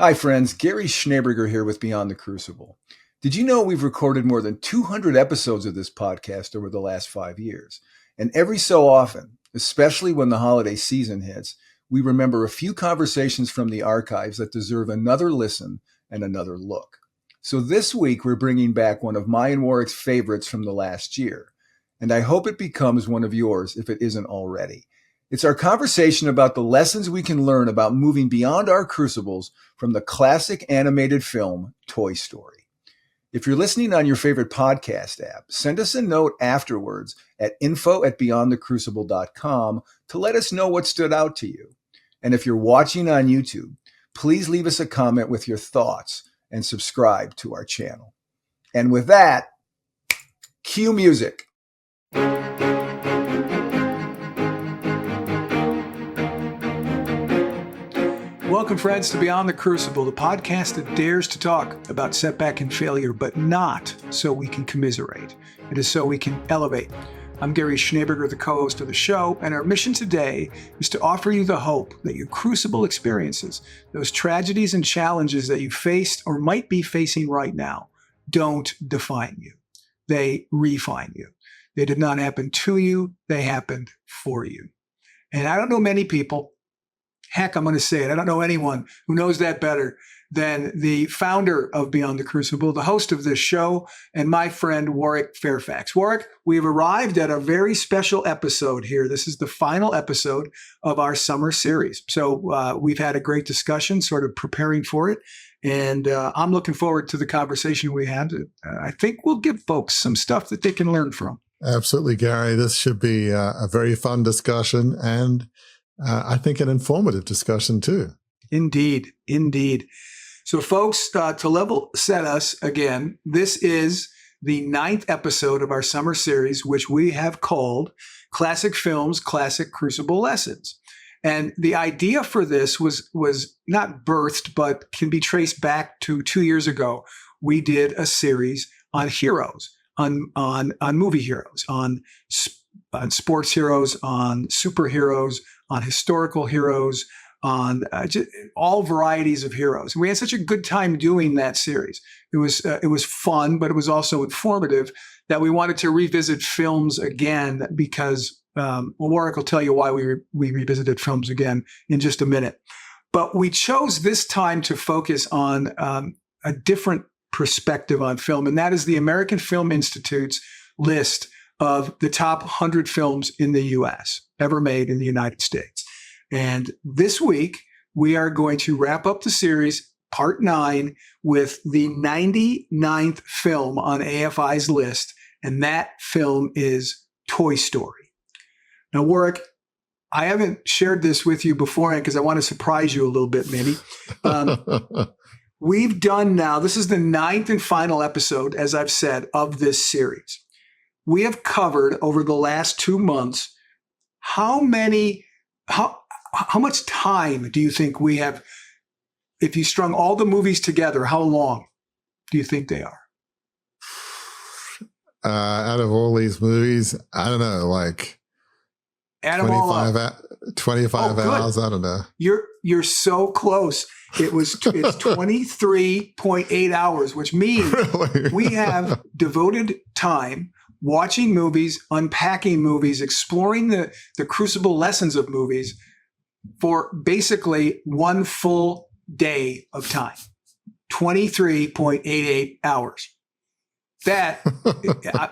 Hi friends, Gary Schneeberger here with Beyond the Crucible. Did you know we've recorded more than 200 episodes of this podcast over the last 5 years? And every so often, especially when the holiday season hits, we remember a few conversations from the archives that deserve another listen and another look. So this week we're bringing back one of my and Warwick's favorites from the last year. And I hope it becomes one of yours if it isn't already. It's our conversation about the lessons we can learn about moving beyond our crucibles from the classic animated film Toy Story. If you're listening on your favorite podcast app, send us a note afterwards at info@beyondthecrucible.com to let us know what stood out to you. And if you're watching on YouTube, please leave us a comment with your thoughts and subscribe to our channel. And with that, cue music. Welcome, friends, to Beyond the Crucible, the podcast that dares to talk about setback and failure, but not so we can commiserate. It is so we can elevate. I'm Gary Schneeberger, the co-host of the show, and our mission today is to offer you the hope that your crucible experiences, those tragedies and challenges that you faced or might be facing right now, don't define you. They refine you. They did not happen to you. They happened for you. And I don't know many people, heck, I'm going to say it, I don't know anyone who knows that better than the founder of Beyond the Crucible, the host of this show, and my friend Warwick Fairfax. Warwick, we've arrived at a very special episode here. This is the final episode of our summer series. So we've had a great discussion, sort of preparing for it. And I'm looking forward to the conversation we had. I think we'll give folks some stuff that they can learn from. Absolutely, Gary. This should be a very fun discussion and I think an informative discussion too. Indeed. So folks, to level set us again, this is the 9th episode of our summer series, which we have called Classic Films, Classic Crucible Lessons. And the idea for this was not birthed, but can be traced back to 2 years ago. We did a series on heroes, on movie heroes, on sports heroes, on superheroes, on historical heroes, on all varieties of heroes. And we had such a good time doing that series. It was fun, but it was also informative that we wanted to revisit films again because, Warwick will tell you why we revisited films again in just a minute. But we chose this time to focus on a different perspective on film, and that is the American Film Institute's list of the top 100 films in the U.S. ever made in the United States. And this week, we are going to wrap up the series, part 9, with the 99th film on AFI's list, and that film is Toy Story. Now, Warwick, I haven't shared this with you beforehand because I want to surprise you a little bit, maybe. We've done now, this is the 9th and final episode, as I've said, of this series. We have covered over the last 2 months how much time do you think we have? If you strung all the movies together, how long do you think they are? Out of all these movies, I don't know, like 25 hours. I don't know. You're so close. It's 23.8 hours, which means Really? We have devoted time watching movies, unpacking movies, exploring the crucible lessons of movies for basically one full day of time, 23.88 hours. That,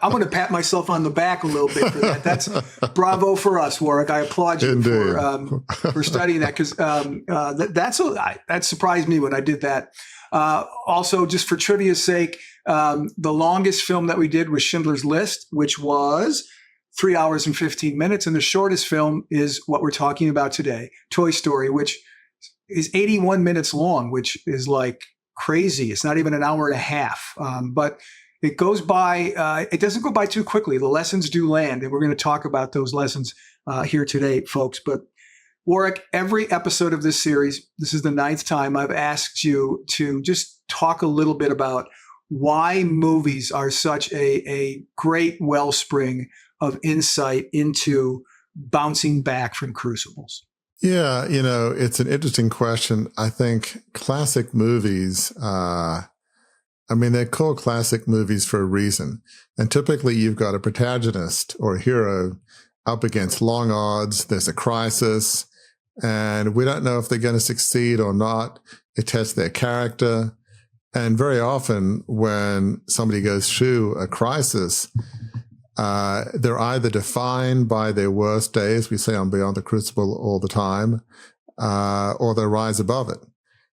I'm going to pat myself on the back a little bit for that. That's bravo for us, Warwick. I applaud you for studying that because that surprised me when I did that. Also, just for trivia's sake, the longest film that we did was Schindler's List, which was 3 hours and 15 minutes. And the shortest film is what we're talking about today, Toy Story, which is 81 minutes long, which is like crazy. It's not even an hour and a half. But it goes by, it doesn't go by too quickly. The lessons do land. And we're going to talk about those lessons here today, folks. But Warwick, every episode of this series, this is the 9th time I've asked you to just talk a little bit about why movies are such a great wellspring of insight into bouncing back from crucibles. Yeah, it's an interesting question. I think classic movies, they're called classic movies for a reason. And typically you've got a protagonist or a hero up against long odds. There's a crisis, and we don't know if they're going to succeed or not. It tests their character. And very often when somebody goes through a crisis, they're either defined by their worst days, we say on Beyond the Crucible all the time, or they rise above it.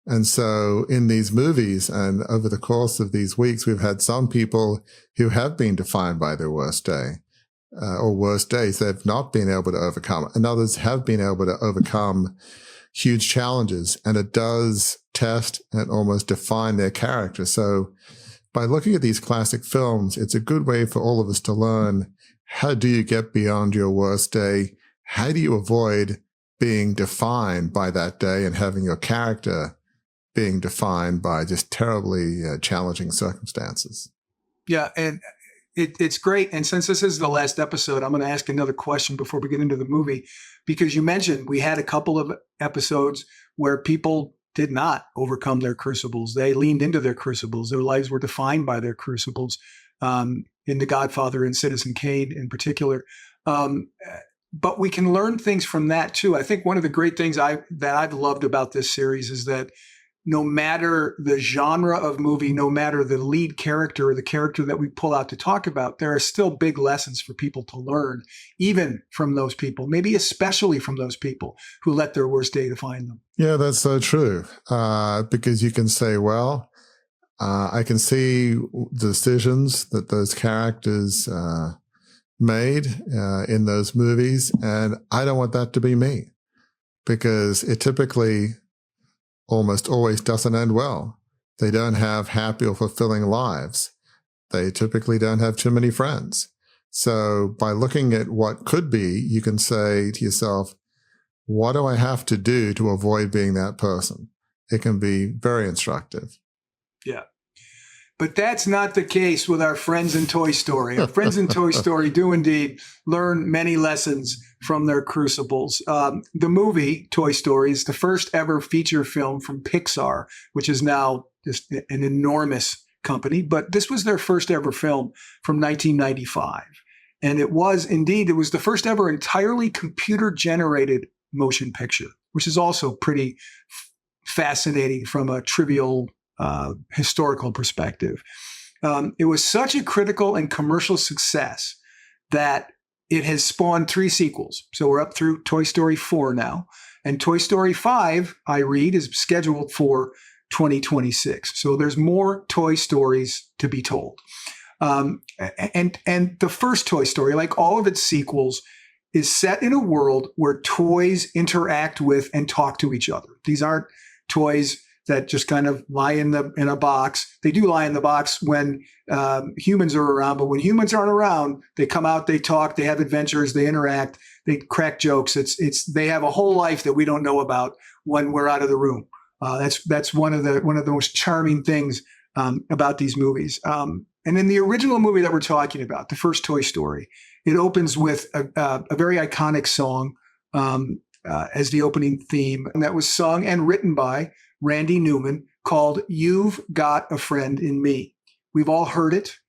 And so in these movies and over the course of these weeks, we've had some people who have been defined by their worst day or worst days they've not been able to overcome, and others have been able to overcome huge challenges. And it does test and almost define their character. So by looking at these classic films, it's a good way for all of us to learn, how do you get beyond your worst day? How do you avoid being defined by that day and having your character being defined by just terribly challenging circumstances? Yeah, and it's great. And since this is the last episode, I'm going to ask another question before we get into the movie, because you mentioned we had a couple of episodes where people did not overcome their crucibles. They leaned into their crucibles. Their lives were defined by their crucibles, in The Godfather and Citizen Kane in particular. But we can learn things from that too. I think one of the great things that I've loved about this series is that no matter the genre of movie, no matter the lead character or the character that we pull out to talk about, there are still big lessons for people to learn, even from those people, maybe especially from those people who let their worst day define them. Yeah, that's so true. Because you can say, well, I can see the decisions that those characters made in those movies, and I don't want that to be me, because it typically almost always doesn't end well. They don't have happy or fulfilling lives. They typically don't have too many friends. So by looking at what could be, you can say to yourself, what do I have to do to avoid being that person? It can be very instructive. Yeah. But that's not the case with our friends in Toy Story. Our friends in Toy Story do indeed learn many lessons from their crucibles. The movie Toy Story is the first ever feature film from Pixar, which is now just an enormous company. But this was their first ever film from 1995. And it was the first ever entirely computer-generated motion picture, which is also pretty fascinating from a trivial historical perspective. It was such a critical and commercial success that it has spawned 3 sequels. So we're up through Toy Story 4 now. And Toy Story 5, I read, is scheduled for 2026. So there's more Toy Stories to be told. And the first Toy Story, like all of its sequels, is set in a world where toys interact with and talk to each other. These aren't toys that just kind of lie in a box. They do lie in the box when humans are around, but when humans aren't around, they come out, they talk, they have adventures, they interact, they crack jokes. They have a whole life that we don't know about when we're out of the room. That's one of the most charming things about these movies. And in the original movie that we're talking about, the first Toy Story, it opens with a very iconic song as the opening theme, and that was sung and written by Randy Newman, called "You've Got a Friend in Me." We've all heard it.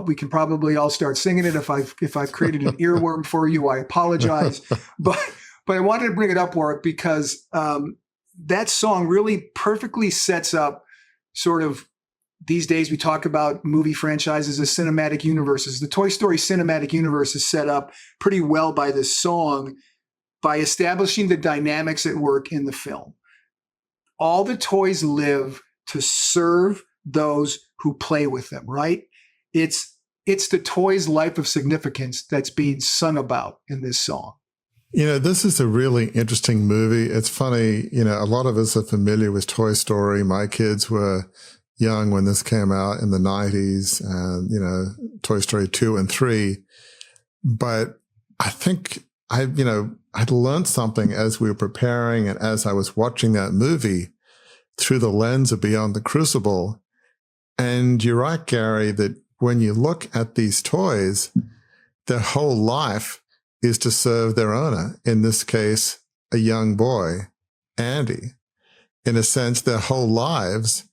We can probably all start singing it. If I've created an earworm for you, I apologize. But I wanted to bring it up, Warwick, because that song really perfectly sets up sort of, these days we talk about movie franchises as cinematic universes. The Toy Story cinematic universe is set up pretty well by this song, by establishing the dynamics at work in the film. All the toys live to serve those who play with them, right? It's the toy's life of significance that's being sung about in this song. This is a really interesting movie. It's funny, a lot of us are familiar with Toy Story. My kids were young when this came out in the 90s, and, Toy Story 2 and 3. But I think I'd learned something as we were preparing and as I was watching that movie through the lens of Beyond the Crucible. And you're right, Gary, that when you look at these toys, their whole life is to serve their owner, in this case, a young boy, Andy. In a sense, their whole lives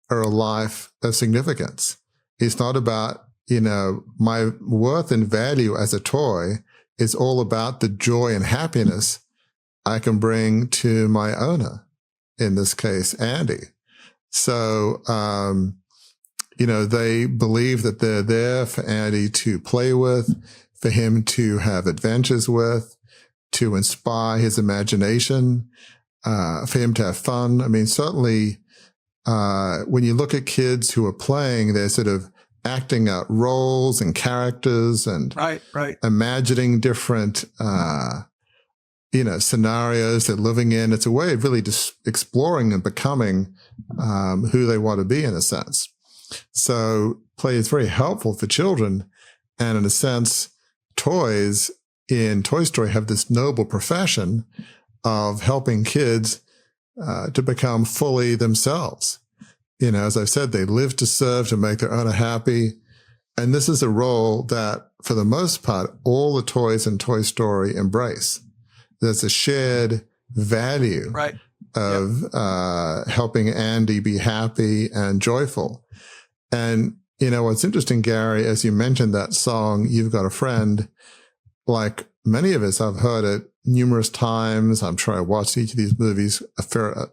are a life of significance. It's not about, my worth and value as a toy. It's all about the joy and happiness I can bring to my owner, in this case, Andy. So, they believe that they're there for Andy to play with, for him to have adventures with, to inspire his imagination, for him to have fun. I mean, certainly, when you look at kids who are playing, they're sort of acting out roles and characters and right. imagining different, scenarios they're living in. It's a way of really just exploring and becoming who they want to be, in a sense. So play is very helpful for children. And in a sense, toys in Toy Story have this noble profession of helping kids to become fully themselves. As I've said, they live to serve, to make their owner happy. And this is a role that, for the most part, all the toys in Toy Story embrace. There's a shared value of helping Andy be happy and joyful. And, what's interesting, Gary, as you mentioned that song, You've Got a Friend, like many of us, I've heard it numerous times. I'm sure I watched each of these movies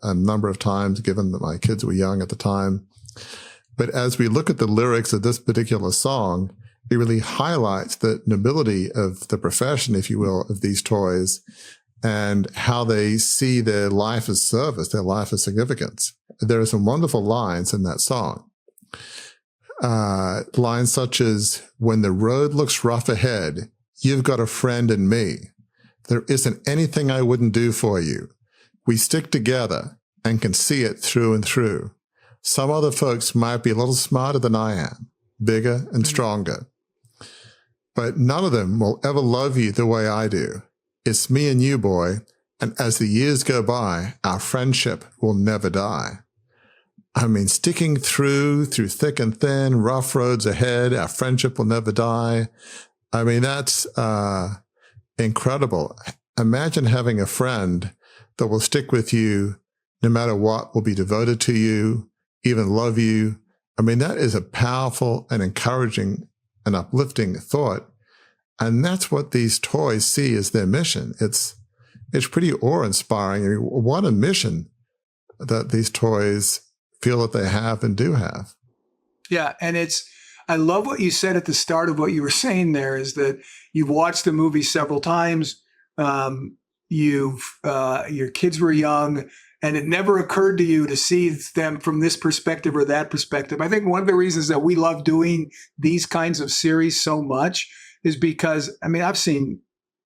a number of times, given that my kids were young at the time. But as we look at the lyrics of this particular song, it really highlights the nobility of the profession, if you will, of these toys, and how they see their life as service, their life as significance. There are some wonderful lines in that song. Lines such as, when the road looks rough ahead, you've got a friend in me. There isn't anything I wouldn't do for you. We stick together and can see it through and through. Some other folks might be a little smarter than I am, bigger and stronger. But none of them will ever love you the way I do. It's me and you, boy, and as the years go by, our friendship will never die. I mean, sticking through thick and thin, rough roads ahead, our friendship will never die. I mean, that's incredible. Imagine having a friend that will stick with you no matter what, will be devoted to you, even love you. I mean, that is a powerful and encouraging and uplifting thought. And that's what these toys see as their mission. It's pretty awe-inspiring. I mean, what a mission that these toys feel that they have and do have. Yeah, and I love what you said at the start of what you were saying there, is that you've watched the movie several times. Your kids were young, and it never occurred to you to see them from this perspective or that perspective. I think one of the reasons that we love doing these kinds of series so much is because, I mean, I've seen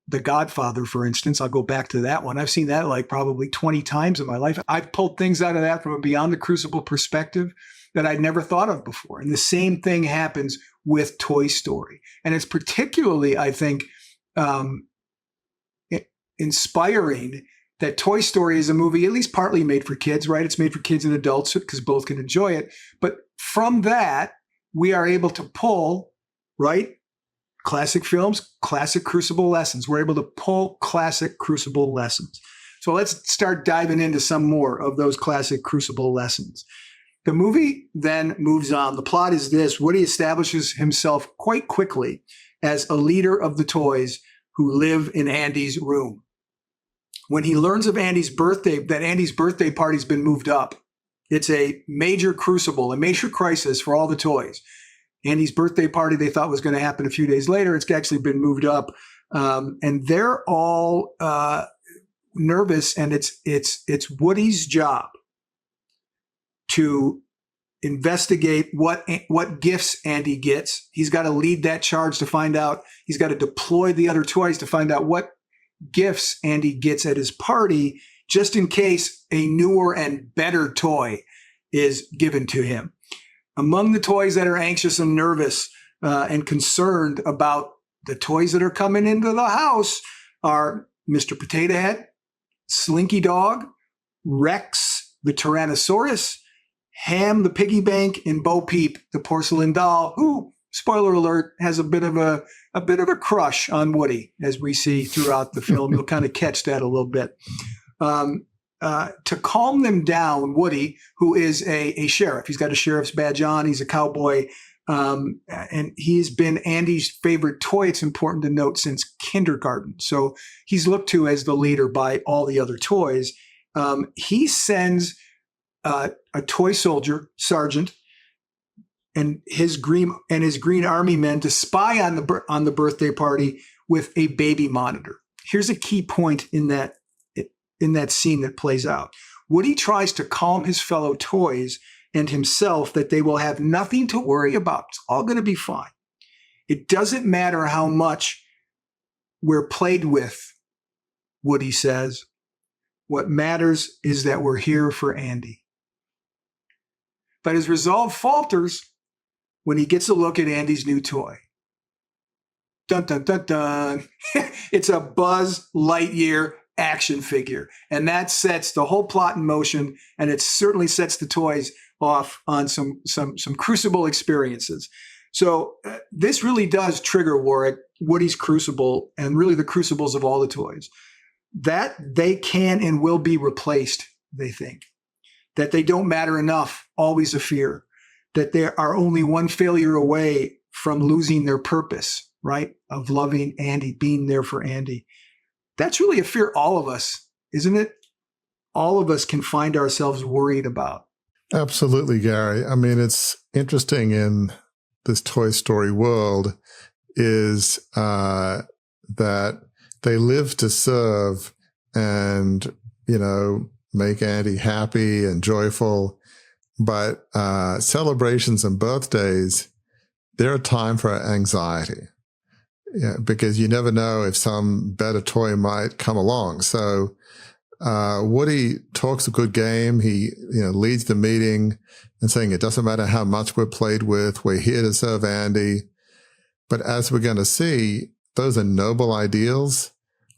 The Godfather, for instance. I'll go back to that one. I've seen that like probably 20 times in my life. I've pulled things out of that from a Beyond the Crucible perspective that I'd never thought of before. And the same thing happens with Toy Story. And it's particularly, I think, inspiring that Toy Story is a movie at least partly made for kids, right? It's made for kids and adults because both can enjoy it. But from that, we are able to pull, right? Classic films, classic Crucible lessons. We're able to pull classic Crucible lessons. So let's start diving into some more of those classic Crucible lessons. The movie then moves on. The plot is this: Woody establishes himself quite quickly as a leader of the toys who live in Andy's room. When he learns of Andy's birthday, that Andy's birthday party's been moved up, it's a major crucible, a major crisis for all the toys. Andy's birthday party they thought was going to happen a few days later. It's actually been moved up. And they're all nervous, and it's Woody's job to investigate what gifts Andy gets. He's got to lead that charge to find out. He's got to deploy the other toys to find out what gifts Andy gets at his party, just in case a newer and better toy is given to him. Among the toys that are anxious and nervous and concerned about the toys that are coming into the house are Mr. Potato Head, Slinky Dog, Rex, the Tyrannosaurus, Ham, the piggy bank, and Bo Peep, the porcelain doll, who spoiler alert, has a bit of a crush on Woody, as we see throughout the film. You'll kind of catch that a little bit. To calm them down, Woody, who is a sheriff, he's got a sheriff's badge on, he's a cowboy, and he's been Andy's favorite toy, it's important to note, since kindergarten. So he's looked to as the leader by all the other toys. He sends a toy soldier, sergeant, and his green army men to spy on the birthday party with a baby monitor. Here's a key point in that scene that plays out. Woody tries to calm his fellow toys and himself that they will have nothing to worry about. It's all going to be fine. It doesn't matter how much we're played with, Woody says. What matters is that we're here for Andy. But his resolve falters when he gets a look at Andy's new toy. Dun, dun, dun, dun. It's a Buzz Lightyear action figure. And that sets the whole plot in motion, and it certainly sets the toys off on some Crucible experiences. So this really does trigger, Warwick, Woody's Crucible, and really the Crucibles of all the toys. That they can and will be replaced, they think. That they don't matter enough, always a fear. That they are only one failure away from losing their purpose, right? Of loving Andy, being there for Andy. That's really a fear all of us, isn't it? All of us can find ourselves worried about. Absolutely, Gary. I mean, it's interesting in this Toy Story world is that they live to serve and, make Andy happy and joyful. But celebrations and birthdays, they're a time for anxiety. Yeah, because you never know if some better toy might come along. So Woody talks a good game. He leads the meeting and saying it doesn't matter how much we're played with. We're here to serve Andy. But as we're going to see, those are noble ideals.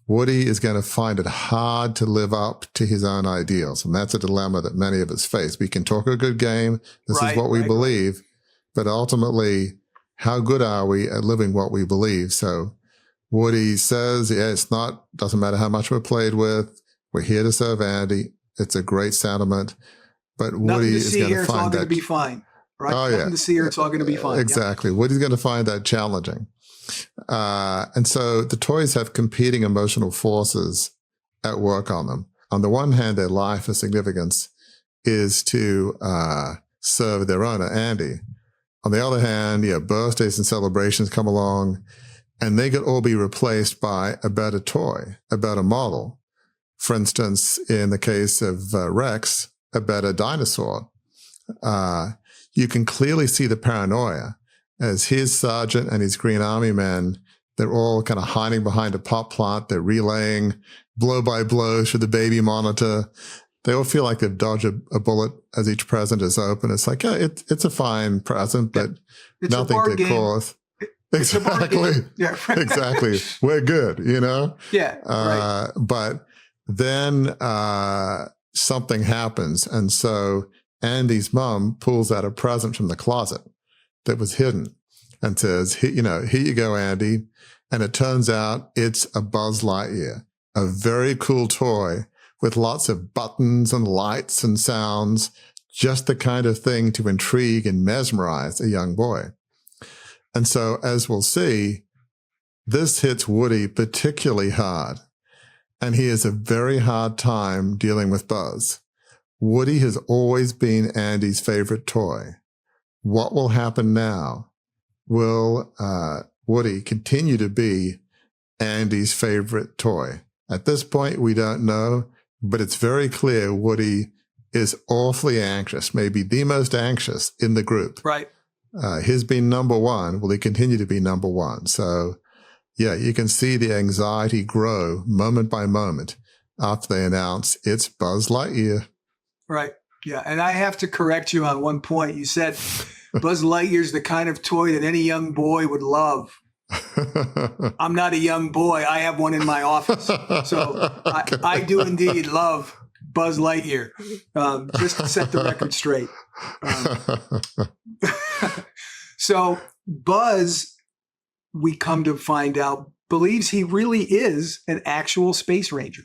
Woody is going to find it hard to live up to his own ideals. And that's a dilemma that many of us face. We can talk a good game. This is what we believe. But ultimately, how good are we at living what we believe? So Woody says, doesn't matter how much we're played with. We're here to serve Andy. It's a great sentiment. But Woody is going to find that. It's all going to be fine. Right? Nothing to see here. It's all going to be fine. Exactly. Yep. Woody's going to find that challenging. And so the toys have competing emotional forces at work on them. On the one hand, their life of significance is to serve their owner, Andy. On the other hand, birthdays and celebrations come along, and they could all be replaced by a better toy, a better model. For instance, in the case of Rex, a better dinosaur. You can clearly see the paranoia as his sergeant and his Green Army men, they're all kind of hiding behind a pot plant. They're relaying blow by blow through the baby monitor. They all feel like they've dodged a bullet as each present is open. It's like, it's a fine present, but it's nothing to cause. Exactly. Yeah. Exactly. We're good, Yeah. Right. But then something happens. And so Andy's mom pulls out a present from the closet that was hidden and says, here you go, Andy. And it turns out it's a Buzz Lightyear, a very cool toy with lots of buttons and lights and sounds, just the kind of thing to intrigue and mesmerize a young boy. And so, as we'll see, this hits Woody particularly hard, and he has a very hard time dealing with Buzz. Woody has always been Andy's favorite toy. What will happen now? Will Woody continue to be Andy's favorite toy? At this point, we don't know, but it's very clear Woody is awfully anxious, maybe the most anxious in the group. Right. His being number one, will he continue to be number one? So, yeah, you can see the anxiety grow moment by moment after they announce it's Buzz Lightyear. Right. Yeah. And I have to correct you on one point. You said Buzz Lightyear's the kind of toy that any young boy would love. I'm not a young boy. I have one in my office. So I do indeed love Buzz Lightyear. Just to set the record straight. So Buzz, we come to find out, believes he really is an actual space ranger,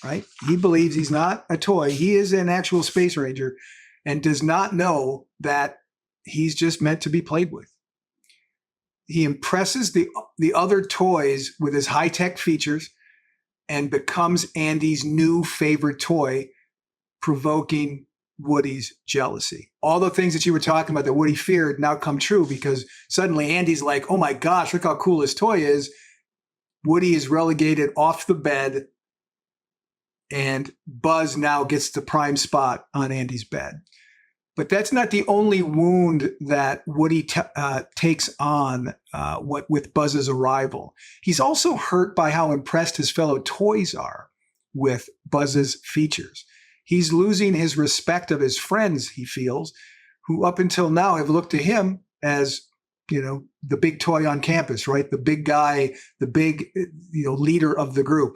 right? He believes he's not a toy. He is an actual space ranger and does not know that he's just meant to be played with. He impresses the other toys with his high-tech features and becomes Andy's new favorite toy, provoking Woody's jealousy. All the things that you were talking about that Woody feared now come true because suddenly Andy's like, oh my gosh, look how cool his toy is. Woody is relegated off the bed and Buzz now gets the prime spot on Andy's bed. But that's not the only wound that Woody takes on with Buzz's arrival. He's also hurt by how impressed his fellow toys are with Buzz's features. He's losing his respect of his friends, he feels, who up until now have looked to him as, the big toy on campus, right? The big guy, the big, leader of the group.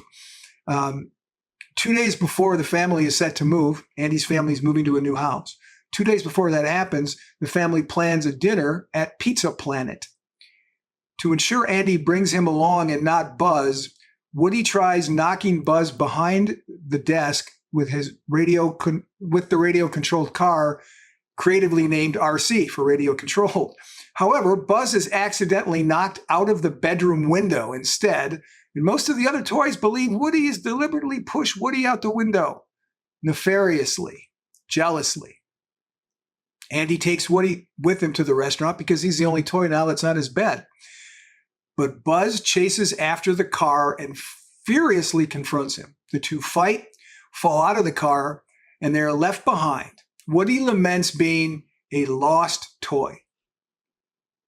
2 days before the family is set to move, Andy's family is moving to a new house. 2 days before that happens, the family plans a dinner at Pizza Planet. To ensure Andy brings him along and not Buzz, Woody tries knocking Buzz behind the desk with his with the radio-controlled car, creatively named RC for radio controlled. However, Buzz is accidentally knocked out of the bedroom window instead, and most of the other toys believe Woody has deliberately pushed Woody out the window, nefariously, jealously. Andy takes Woody with him to the restaurant because he's the only toy now that's on his bed. But Buzz chases after the car and furiously confronts him. The two fight, fall out of the car, and they're left behind. Woody laments being a lost toy.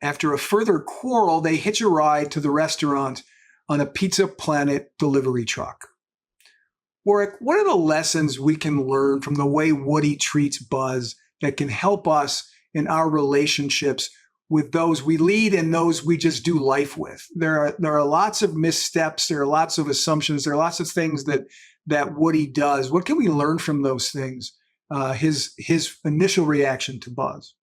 After a further quarrel, they hitch a ride to the restaurant on a Pizza Planet delivery truck. Warwick, what are the lessons we can learn from the way Woody treats Buzz that can help us in our relationships with those we lead and those we just do life with? There are lots of missteps. There are lots of assumptions. There are lots of things that Woody does. What can we learn from those things? His initial reaction to Buzz.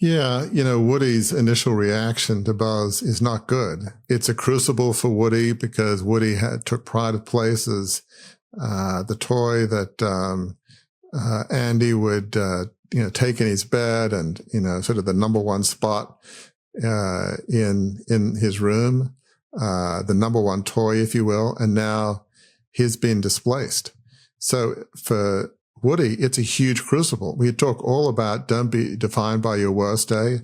Yeah, Woody's initial reaction to Buzz is not good. It's a crucible for Woody because Woody took pride of place as the toy that Andy would take in his bed and sort of the number one spot in his room, the number one toy, if you will, and now he's been displaced. So for Woody, it's a huge crucible. We talk all about don't be defined by your worst day.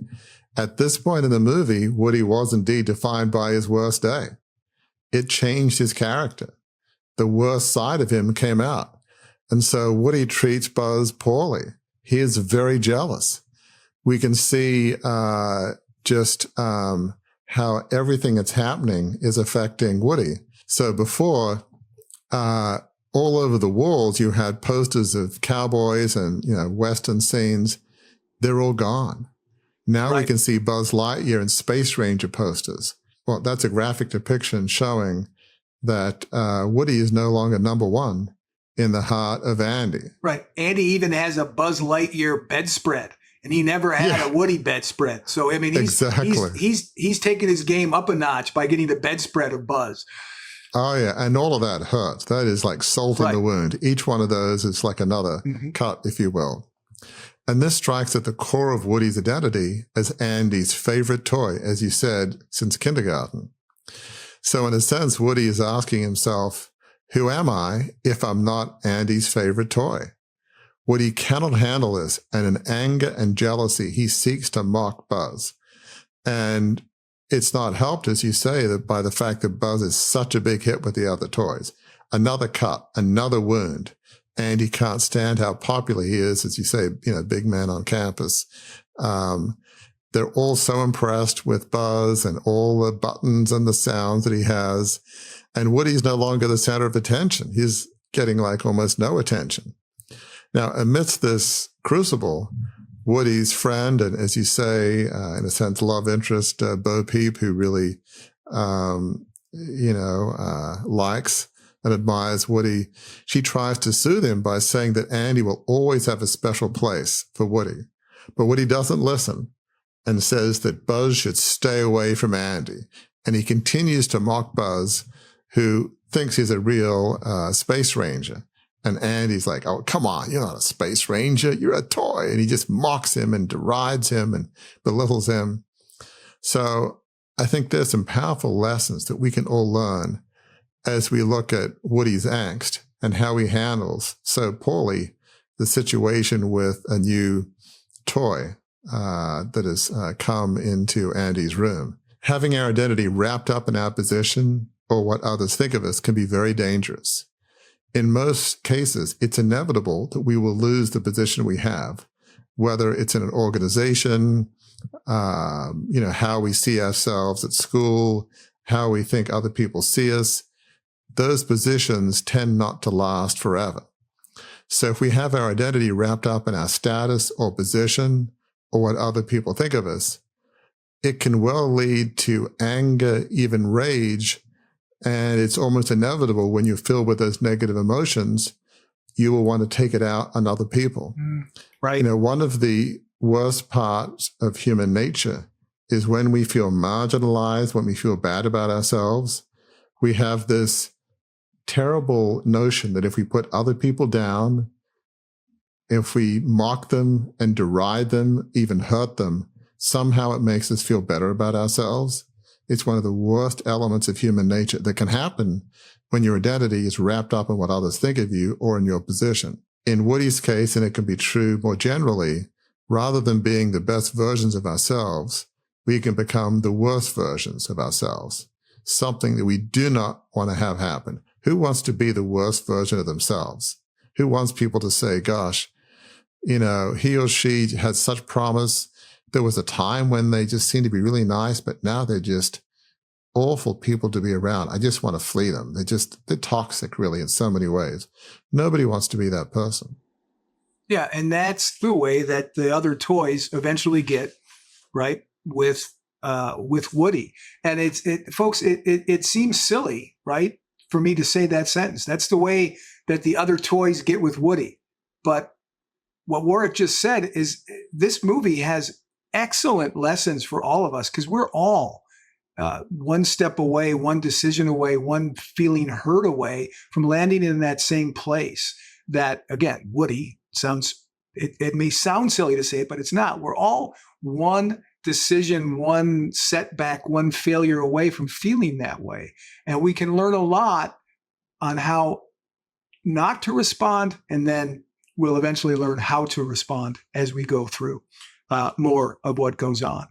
At this point in the movie, Woody was indeed defined by his worst day. It changed his character. The worst side of him came out. And so Woody treats Buzz poorly. He is very jealous. We can see just how everything that's happening is affecting Woody. So before, all over the walls, you had posters of cowboys and, Western scenes. They're all gone. Now we can see Buzz Lightyear and Space Ranger posters. Well, that's a graphic depiction showing that Woody is no longer number one in the heart of Andy. Right. Andy even has a Buzz Lightyear bedspread, and he never had a Woody bedspread. So, I mean, he's taken his game up a notch by getting the bedspread of Buzz. Oh, yeah. And all of that hurts. That is like salt in the wound. Each one of those is like another cut, if you will. And this strikes at the core of Woody's identity as Andy's favorite toy, as you said, since kindergarten. So in a sense, Woody is asking himself, who am I if I'm not Andy's favorite toy? Woody cannot handle this, and in anger and jealousy, he seeks to mock Buzz. And it's not helped, as you say, that by the fact that Buzz is such a big hit with the other toys. Another cut, another wound. Andy can't stand how popular he is, as you say, big man on campus. They're all so impressed with Buzz and all the buttons and the sounds that he has. And Woody's no longer the center of attention. He's getting like almost no attention. Now, amidst this crucible, Woody's friend, and as you say, in a sense, love interest, Bo Peep, who really, likes and admires Woody, she tries to soothe him by saying that Andy will always have a special place for Woody. But Woody doesn't listen. and says that Buzz should stay away from Andy. And he continues to mock Buzz, who thinks he's a real space ranger. And Andy's like, oh, come on, you're not a space ranger, you're a toy. And he just mocks him and derides him and belittles him. So I think there's some powerful lessons that we can all learn as we look at Woody's angst and how he handles so poorly the situation with a new toy that has come into Andy's room. Having our identity wrapped up in our position or what others think of us can be very dangerous. In most cases, it's inevitable that we will lose the position we have, whether it's in an organization, how we see ourselves at school, how we think other people see us. Those positions tend not to last forever. So if we have our identity wrapped up in our status or position or what other people think of us, it can well lead to anger, even rage. And it's almost inevitable when you're filled with those negative emotions, you will want to take it out on other people. Right. One of the worst parts of human nature is when we feel marginalized, when we feel bad about ourselves. We have this terrible notion that if we put other people down, if we mock them and deride them, even hurt them, somehow it makes us feel better about ourselves. It's one of the worst elements of human nature that can happen when your identity is wrapped up in what others think of you or in your position. In Woody's case, and it can be true more generally, rather than being the best versions of ourselves, we can become the worst versions of ourselves, something that we do not want to have happen. Who wants to be the worst version of themselves? Who wants people to say, gosh, he or she had such promise. There was a time when they just seemed to be really nice, but now they're just awful people to be around. I just want to flee them. They're toxic, really, in so many ways. Nobody wants to be that person. Yeah, and that's the way that the other toys eventually get, right, with Woody. And it seems silly, right, for me to say that sentence. That's the way that the other toys get with Woody. But what Warwick just said is this movie has excellent lessons for all of us, because we're all one step away, one decision away, one feeling hurt away from landing in that same place that, again, Woody it may sound silly to say it, but it's not. We're all one decision, one setback, one failure away from feeling that way. And we can learn a lot on how not to respond, and then we'll eventually learn how to respond as we go through more of what goes on.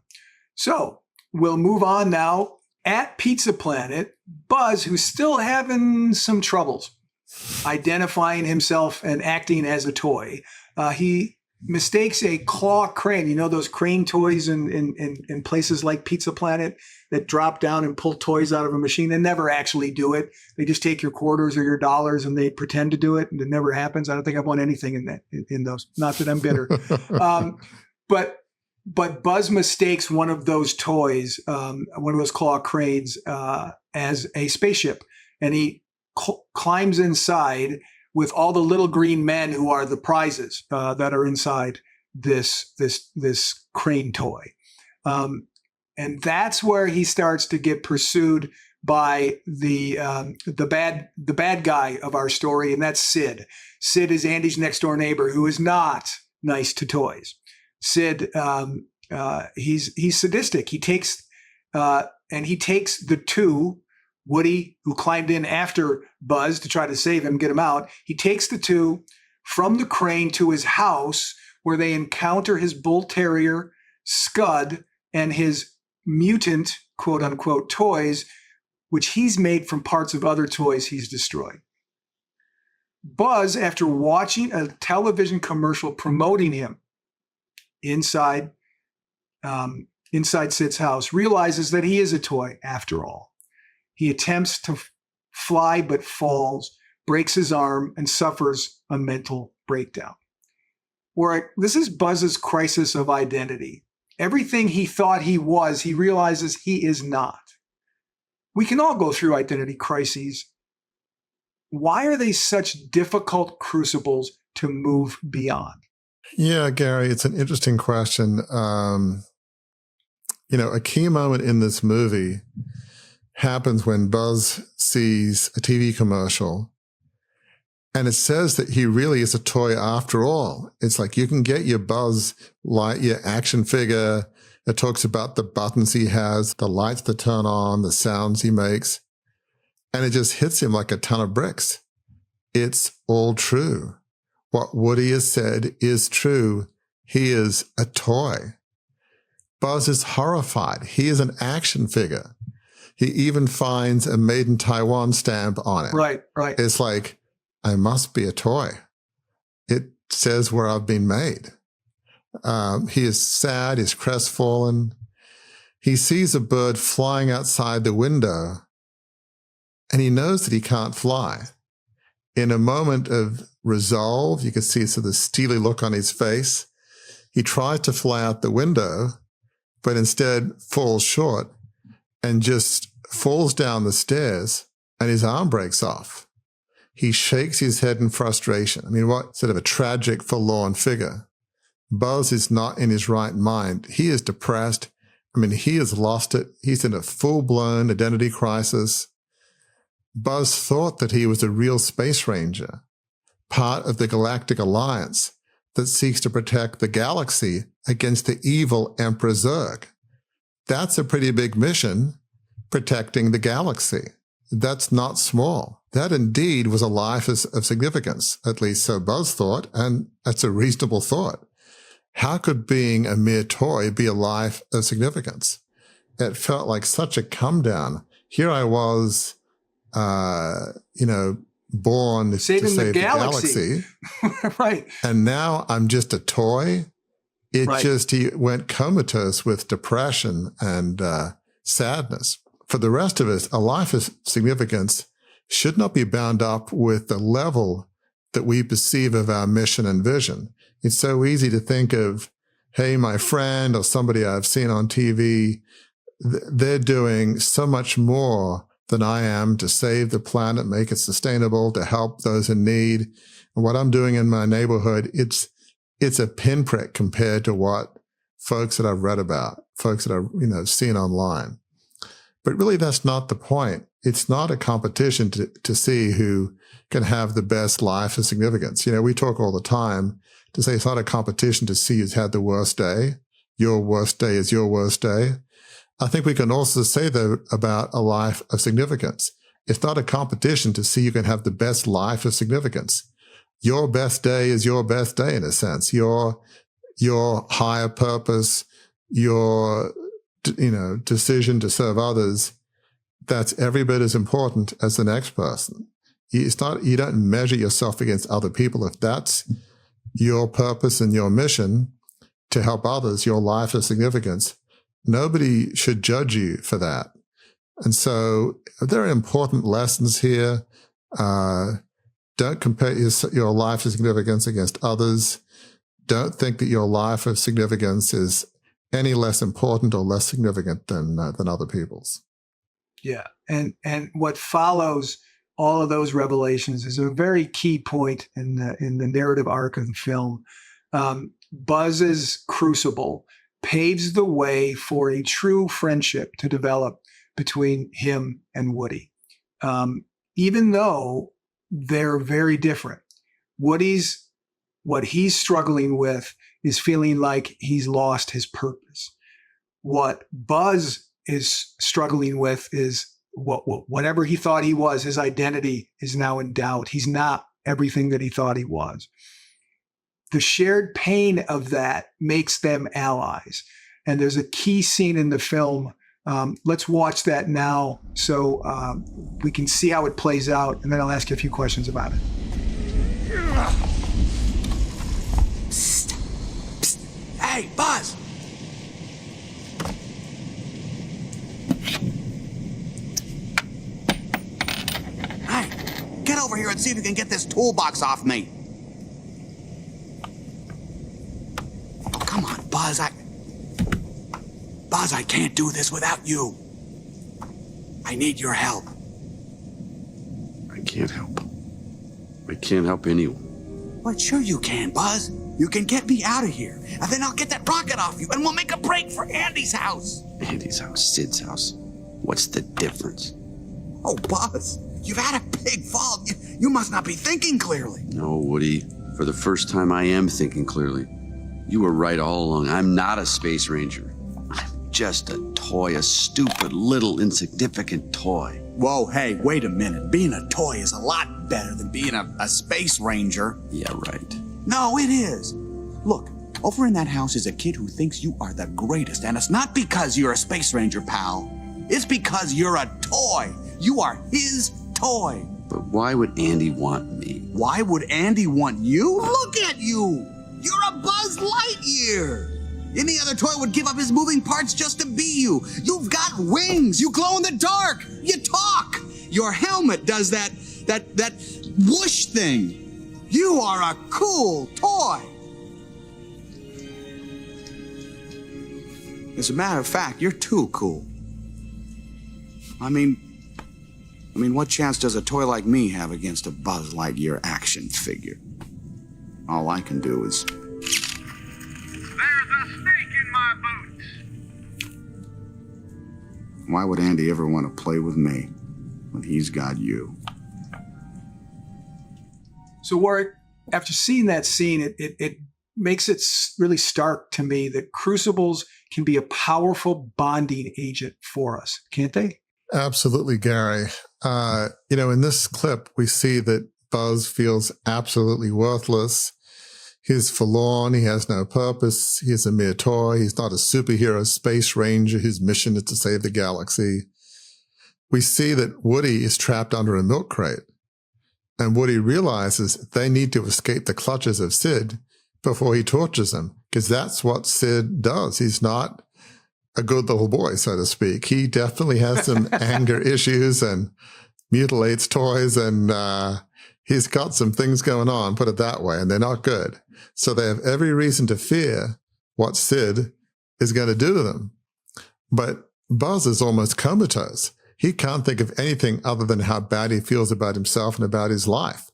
So we'll move on now. At Pizza Planet, Buzz, who's still having some troubles identifying himself and acting as a toy, he mistakes a claw crane. Those crane toys in places like Pizza Planet that drop down and pull toys out of a machine. They never actually do it. They just take your quarters or your dollars and they pretend to do it, and it never happens. I don't think I've won anything in those. Not that I'm bitter. But Buzz mistakes one of those toys, one of those claw cranes, as a spaceship, and he climbs inside with all the little green men who are the prizes that are inside this crane toy, and that's where he starts to get pursued by the bad guy of our story, and that's Sid. Sid is Andy's next door neighbor who is not nice to toys. Sid, he's sadistic. He takes the two, Woody, who climbed in after Buzz to try to save him, get him out. He takes the two from the crane to his house, where they encounter his bull terrier, Scud, and his mutant, quote unquote, toys, which he's made from parts of other toys he's destroyed. Buzz, after watching a television commercial promoting him inside Sid's house, realizes that he is a toy after all. He attempts to fly but falls, breaks his arm, and suffers a mental breakdown. This is Buzz's crisis of identity. Everything he thought he was, he realizes he is not. We can all go through identity crises. Why are they such difficult crucibles to move beyond? Yeah, Gary, it's an interesting question. A key moment in this movie happens when Buzz sees a TV commercial, and it says that he really is a toy after all. It's like you can get your Buzz Lightyear action figure. It talks about the buttons he has, the lights that turn on, the sounds he makes, and it just hits him like a ton of bricks. It's all true. What Woody has said is true. He is a toy. Buzz is horrified. He is an action figure. He even finds a made in Taiwan stamp on it. Right. It's like, I must be a toy. It says where I've been made. He is sad. He's crestfallen. He sees a bird flying outside the window, and he knows that he can't fly. In a moment of resolve, you can see sort of the steely look on his face. He tries to fly out the window, but instead falls short and just falls down the stairs, and his arm breaks off. He shakes his head in frustration. I mean, what sort of a tragic, forlorn figure. Buzz is not in his right mind. He is depressed. I mean, he has lost it. He's in a full-blown identity crisis. Buzz thought that he was a real space ranger, part of the Galactic Alliance that seeks to protect the galaxy against the evil Emperor Zurg. That's a pretty big mission, protecting the galaxy. That's not small. That indeed was a life of significance, at least so Buzz thought, and that's a reasonable thought. How could being a mere toy be a life of significance? It felt like such a come down. Here I was, born to save the galaxy. Right. And now I'm just a toy. He went comatose with depression and sadness. For the rest of us, a life of significance should not be bound up with the level that we perceive of our mission and vision. It's so easy to think of, hey, my friend or somebody I've seen on TV, they're doing so much more than I am to save the planet, make it sustainable, to help those in need. And what I'm doing in my neighborhood, it's a pinprick compared to what folks that I've read about, folks that I've seen online. But really, that's not the point. It's not a competition to see who can have the best life of significance. We talk all the time to say it's not a competition to see who's had the worst day. Your worst day is your worst day. I think we can also say that about a life of significance. It's not a competition to see who can have the best life of significance. Your best day is your best day, in a sense. Your higher purpose, your decision to serve others, that's every bit as important as the next person. You don't measure yourself against other people. If that's your purpose and your mission to help others, your life of significance, nobody should judge you for that. And so there are important lessons here. Don't compare your life of significance against others. Don't think that your life of significance is any less important or less significant than other people's. Yeah. And what follows all of those revelations is a very key point in the narrative arc of the film. Buzz's crucible paves the way for a true friendship to develop between him and Woody. Even though they're very different, what he's struggling with is feeling like he's lost his purpose. What Buzz is struggling with is whatever he thought he was, his identity is now in doubt. He's not everything that he thought he was. The shared pain of that makes them allies. And there's a key scene in the film. Let's watch that now so we can see how it plays out, and then I'll ask you a few questions about it. Psst. Psst. Hey, Buzz! Hey, get over here and see if you can get this toolbox off me. Oh, come on, Buzz, I can't do this without you. I need your help. I can't help. I can't help anyone. Well, sure you can, Buzz. You can get me out of here, and then I'll get that rocket off you, and we'll make a break for Andy's house. Andy's house, Sid's house. What's the difference? Oh, Buzz, you've had a big fall. You must not be thinking clearly. No, Woody. For the first time, I am thinking clearly. You were right all along. I'm not a space ranger. I'm just a toy, a stupid, little, insignificant toy. Whoa, hey, wait a minute. Being a toy is a lot better than being a space ranger. Yeah, right. No, it is. Look, over in that house is a kid who thinks you are the greatest, and it's not because you're a space ranger, pal. It's because you're a toy. You are his toy. But why would Andy want me? Why would Andy want you? Look at you. You're a Buzz Lightyear. Any other toy would give up his moving parts just to be you. You've got wings. You glow in the dark. You talk. Your helmet does that whoosh thing. You are a cool toy. As a matter of fact, you're too cool. I mean, what chance does a toy like me have against a Buzz Lightyear action figure? All I can do is... There's a snake in my boots. Why would Andy ever want to play with me when he's got you? So, Warwick, after seeing that scene, it makes it really stark to me that crucibles can be a powerful bonding agent for us, can't they? Absolutely, Gary. In this clip, we see that Buzz feels absolutely worthless. He's forlorn. He has no purpose. He's a mere toy. He's not a superhero space ranger whose mission is to save the galaxy. We see that Woody is trapped under a milk crate. And Woody realizes they need to escape the clutches of Sid before he tortures him, because that's what Sid does. He's not a good little boy, so to speak. He definitely has some anger issues and mutilates toys, and he's got some things going on, put it that way, and they're not good. So they have every reason to fear what Sid is going to do to them. But Buzz is almost comatose. He can't think of anything other than how bad he feels about himself and about his life.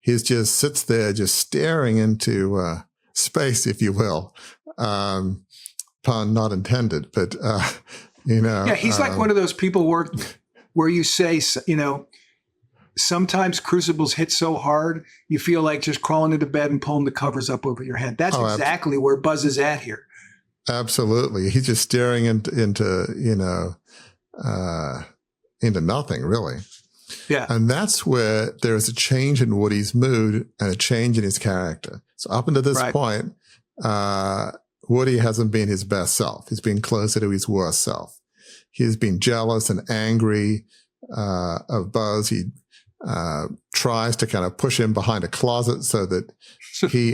He just sits there just staring into space, if you will. Pun not intended, but, Yeah, he's like one of those people where you say, sometimes crucibles hit so hard, you feel like just crawling into bed and pulling the covers up over your head. That's exactly where Buzz is at here. Absolutely. He's just staring into nothing, really. Yeah. And that's where there is a change in Woody's mood and a change in his character. So up until this point, Woody hasn't been his best self. He's been closer to his worst self. He's been jealous and angry of Buzz. He tries to kind of push him behind a closet so that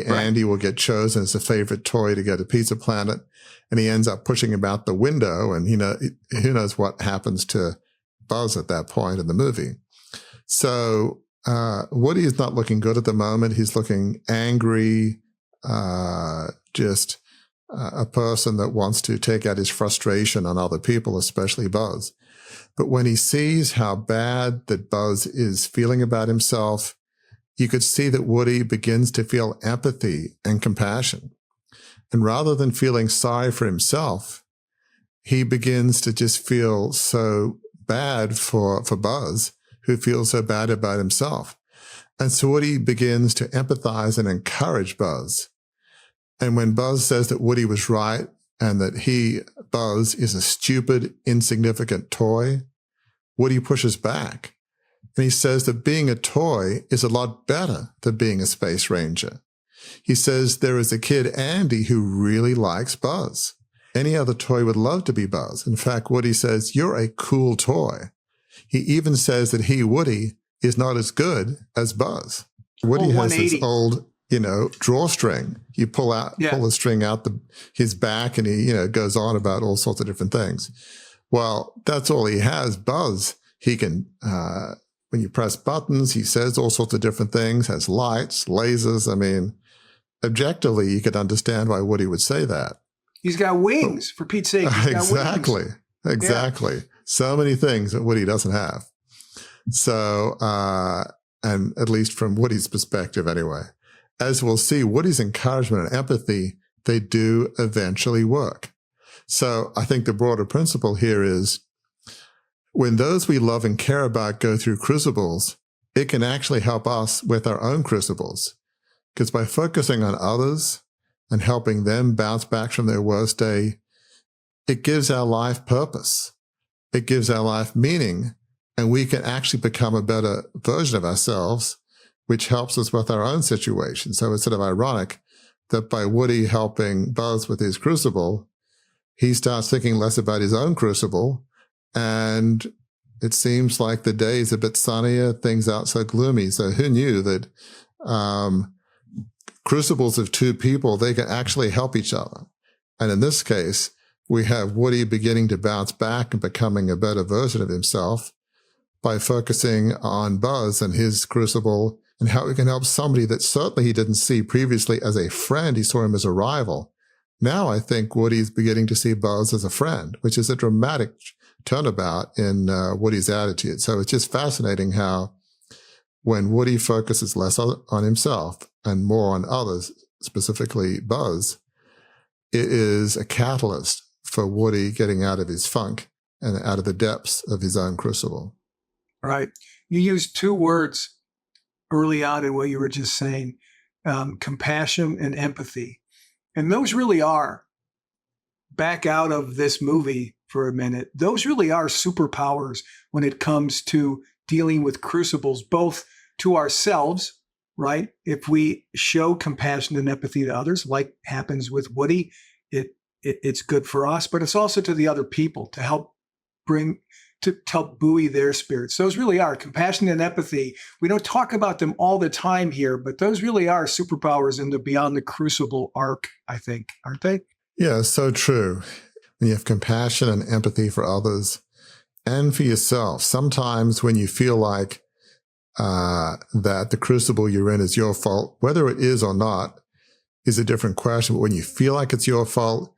Andy will get chosen as a favorite toy to go to Pizza Planet. And he ends up pushing him out the window, and who knows what happens to Buzz at that point in the movie. So Woody is not looking good at the moment. He's looking angry, just a person that wants to take out his frustration on other people, especially Buzz. But when he sees how bad that Buzz is feeling about himself, you could see that Woody begins to feel empathy and compassion. And rather than feeling sorry for himself, he begins to just feel so bad for Buzz, who feels so bad about himself. And so Woody begins to empathize and encourage Buzz. And when Buzz says that Woody was right and that Buzz, is a stupid, insignificant toy, Woody pushes back. And he says that being a toy is a lot better than being a space ranger. He says there is a kid, Andy, who really likes Buzz. Any other toy would love to be Buzz. In fact, Woody says, you're a cool toy. He even says that Woody, is not as good as Buzz. Woody has this old, drawstring. You pull the string out his back, and he, goes on about all sorts of different things. Well, that's all he has. Buzz, he can, when you press buttons, he says all sorts of different things, has lights, lasers. I mean, objectively, you could understand why Woody would say that. He's got wings, for Pete's sake. Exactly. Yeah. So many things that Woody doesn't have. So, and at least from Woody's perspective anyway. as we'll see, Woody's encouragement and empathy, they do eventually work. So I think the broader principle here is when those we love and care about go through crucibles, it can actually help us with our own crucibles. Because by focusing on others and helping them bounce back from their worst day, it gives our life purpose. It gives our life meaning, and we can actually become a better version of ourselves, which helps us with our own situation. So it's sort of ironic that by Woody helping Buzz with his crucible, he starts thinking less about his own crucible, and it seems like the day is a bit sunnier, things aren't so gloomy. So who knew that crucibles of two people, they can actually help each other. And in this case, we have Woody beginning to bounce back and becoming a better version of himself by focusing on Buzz and his crucible and how he can help somebody that certainly he didn't see previously as a friend. He saw him as a rival. Now I think Woody's beginning to see Buzz as a friend, which is a dramatic turnabout in Woody's attitude. So it's just fascinating how when Woody focuses less on himself and more on others, specifically Buzz, it is a catalyst for Woody getting out of his funk and out of the depths of his own crucible. Right. You used two words early on in what you were just saying, compassion and empathy. And those really are, back out of this movie for a minute, those really are superpowers when it comes to dealing with crucibles, both to ourselves, right? If we show compassion and empathy to others, like happens with Woody, it's good for us, but it's also to the other people to help buoy their spirits. Those really are compassion and empathy. We don't talk about them all the time here, but those really are superpowers in the Beyond the Crucible arc, I think, aren't they? Yeah, so true. When you have compassion and empathy for others and for yourself, sometimes when you feel like that the crucible you're in is your fault, whether it is or not is a different question. But when you feel like it's your fault,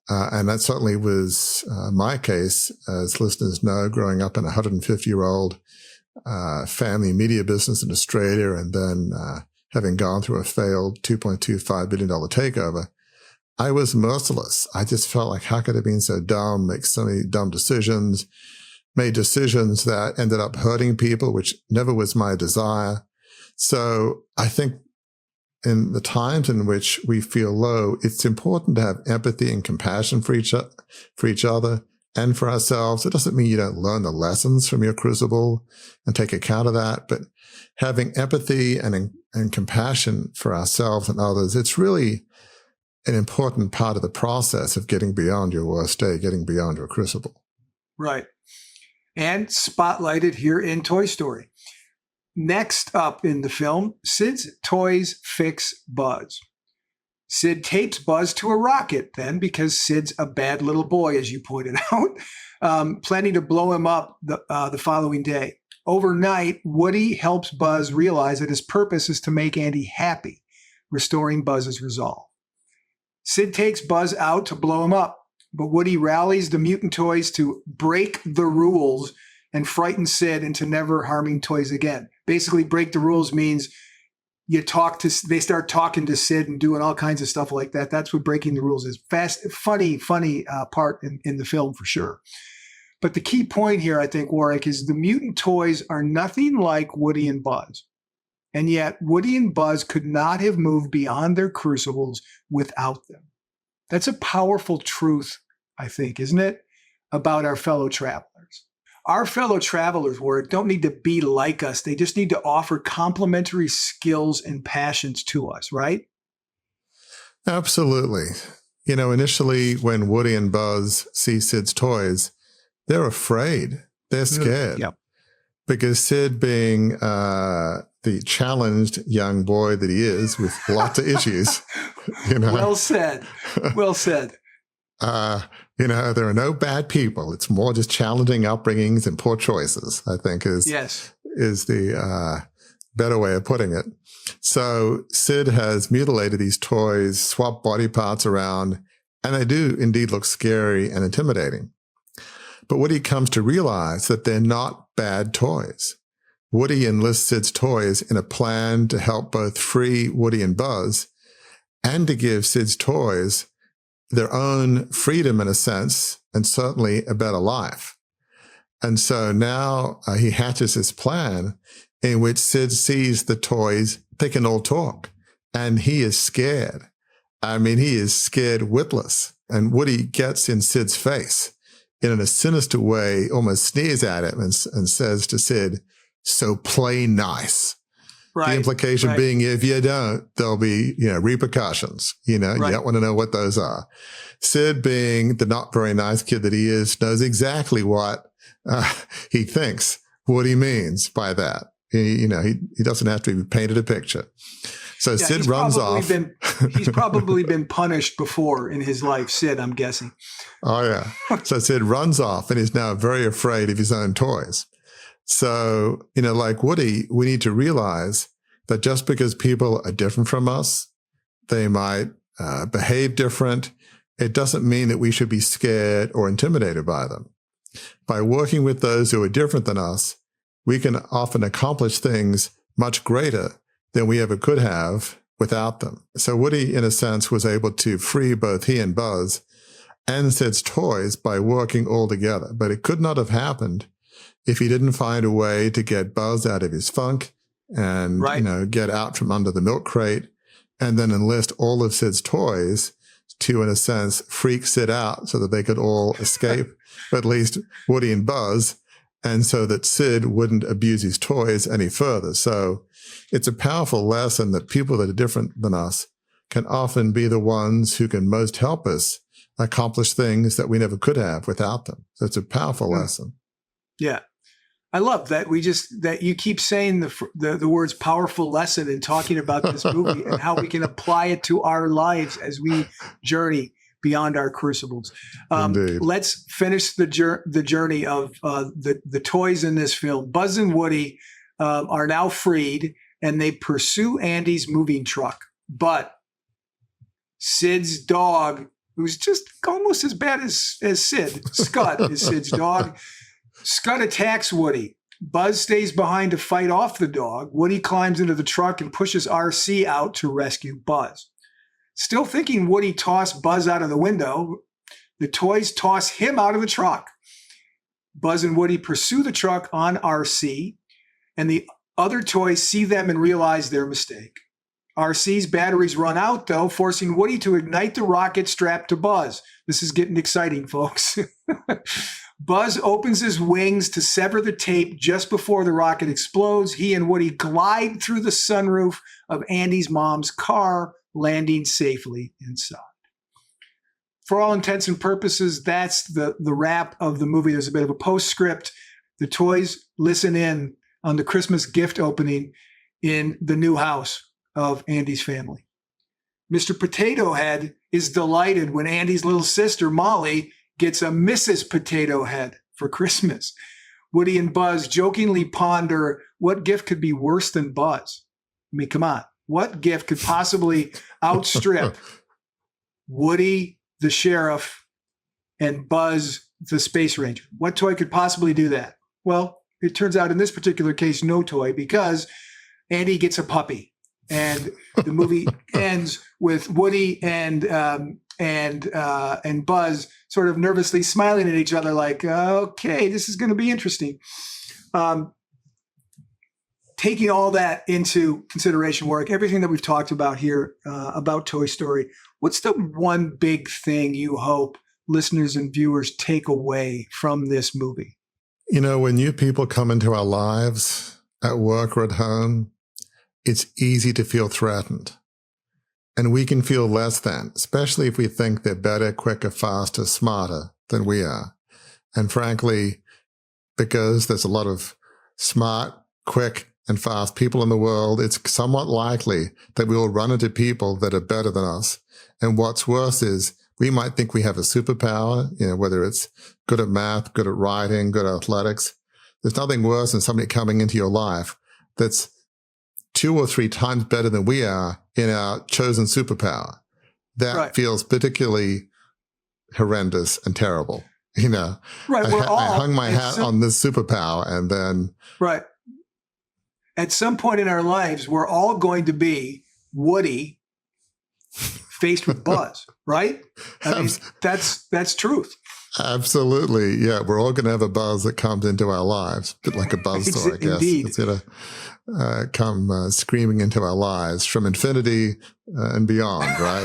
and that certainly was my case, as listeners know, growing up in a 150-year-old family media business in Australia and then having gone through a failed $2.25 billion takeover, I was merciless. I just felt like, how could I have been so dumb, make so many dumb decisions, made decisions that ended up hurting people, which never was my desire. So I think in the times in which we feel low, it's important to have empathy and compassion for each other and for ourselves. It doesn't mean you don't learn the lessons from your crucible and take account of that, but having empathy and compassion for ourselves and others, it's really an important part of the process of getting beyond your worst day, getting beyond your crucible. Right. And spotlighted here in Toy Story. Next up in the film, Sid's toys fix Buzz. Sid tapes Buzz to a rocket then because Sid's a bad little boy, as you pointed out, planning to blow him up the following day. Overnight, Woody helps Buzz realize that his purpose is to make Andy happy, restoring Buzz's resolve. Sid takes Buzz out to blow him up, but Woody rallies the mutant toys to break the rules and frighten Sid into never harming toys again. Basically, break the rules means they start talking to Sid and doing all kinds of stuff like that. That's what breaking the rules is. Funny part in the film for sure. But the key point here, I think, Warwick, is the mutant toys are nothing like Woody and Buzz. And yet Woody and Buzz could not have moved beyond their crucibles without them. That's a powerful truth, I think, isn't it? About our fellow travelers. Our fellow travelers, Warwick, don't need to be like us. They just need to offer complementary skills and passions to us, right? Absolutely. You know, initially when Woody and Buzz see Sid's toys, they're afraid. They're scared. Yep. Because Sid, being the challenged young boy that he is with lots of issues, you know. Well said. Well said. You know, there are no bad people. It's more just challenging upbringings and poor choices, I think is the better way of putting it. So Sid has mutilated these toys, swapped body parts around, and they do indeed look scary and intimidating. But Woody comes to realize that they're not bad toys. Woody enlists Sid's toys in a plan to help both free Woody and Buzz and to give Sid's toys their own freedom in a sense, and certainly a better life. And so now he hatches this plan in which Sid sees the toys, they can all talk, and he is scared. I mean, he is scared witless. And Woody gets in Sid's face in a sinister way, almost sneers at him and says to Sid, "So play nice." Right. The implication being, if you don't, there'll be, repercussions. You don't want to know what those are. Sid, being the not very nice kid that he is, knows exactly what he thinks Woody means by that. He doesn't have to be painted a picture. So Sid runs off. He's probably been punished before in his life, Sid, I'm guessing. Oh, yeah. So Sid runs off and is now very afraid of his own toys. So, like Woody, we need to realize that just because people are different from us, they might behave different, it doesn't mean that we should be scared or intimidated by them. By working with those who are different than us, we can often accomplish things much greater than we ever could have without them. So Woody, in a sense, was able to free both he and Buzz and Sid's toys by working all together. But it could not have happened if he didn't find a way to get Buzz out of his funk and, get out from under the milk crate and then enlist all of Sid's toys to, in a sense, freak Sid out so that they could all escape, at least Woody and Buzz, and so that Sid wouldn't abuse his toys any further. So it's a powerful lesson that people that are different than us can often be the ones who can most help us accomplish things that we never could have without them. So it's a powerful lesson. Yeah. I love that that you keep saying the words powerful lesson and talking about this movie and how we can apply it to our lives as we journey beyond our crucibles. Let's finish the journey of the toys in this film. Buzz and Woody are now freed and they pursue Andy's moving truck. But Sid's dog, who's just almost as bad as Sid, Scud is Sid's dog. Scud attacks Woody. Buzz stays behind to fight off the dog. Woody climbs into the truck and pushes RC out to rescue Buzz. Still thinking Woody tossed Buzz out of the window, the toys toss him out of the truck. Buzz and Woody pursue the truck on RC, and the other toys see them and realize their mistake. RC's batteries run out, though, forcing Woody to ignite the rocket strapped to Buzz. This is getting exciting, folks. Buzz opens his wings to sever the tape just before the rocket explodes. He and Woody glide through the sunroof of Andy's mom's car, landing safely inside. For all intents and purposes, that's the wrap of the movie. There's a bit of a postscript. The toys listen in on the Christmas gift opening in the new house of Andy's family. Mr. Potato Head is delighted when Andy's little sister, Molly, gets a Mrs. Potato Head for Christmas. Woody and Buzz jokingly ponder what gift could be worse than Buzz. I mean, come on. What gift could possibly outstrip Woody, the sheriff, and Buzz, the space ranger? What toy could possibly do that? Well, it turns out in this particular case, no toy, because Andy gets a puppy. And the movie ends with Woody and Buzz sort of nervously smiling at each other like, okay, this is going to be interesting. Taking all that into consideration, Warwick, everything that we've talked about here about Toy Story, what's the one big thing you hope listeners and viewers take away from this movie? When new people come into our lives at work or at home, it's easy to feel threatened. And we can feel less than, especially if we think they're better, quicker, faster, smarter than we are. And frankly, because there's a lot of smart, quick, and fast people in the world, it's somewhat likely that we will run into people that are better than us. And what's worse is we might think we have a superpower, whether it's good at math, good at writing, good at athletics. There's nothing worse than somebody coming into your life that's 2 or 3 times better than we are in our chosen superpower. That feels particularly horrendous and terrible. Right. I hung my hat on this superpower and then at some point in our lives, we're all going to be Woody faced with Buzz, right? I mean, that's truth. Absolutely. Yeah. We're all going to have a Buzz that comes into our lives, a bit like a buzzsaw, I guess. Indeed. It's going to come screaming into our lives from infinity and beyond, right?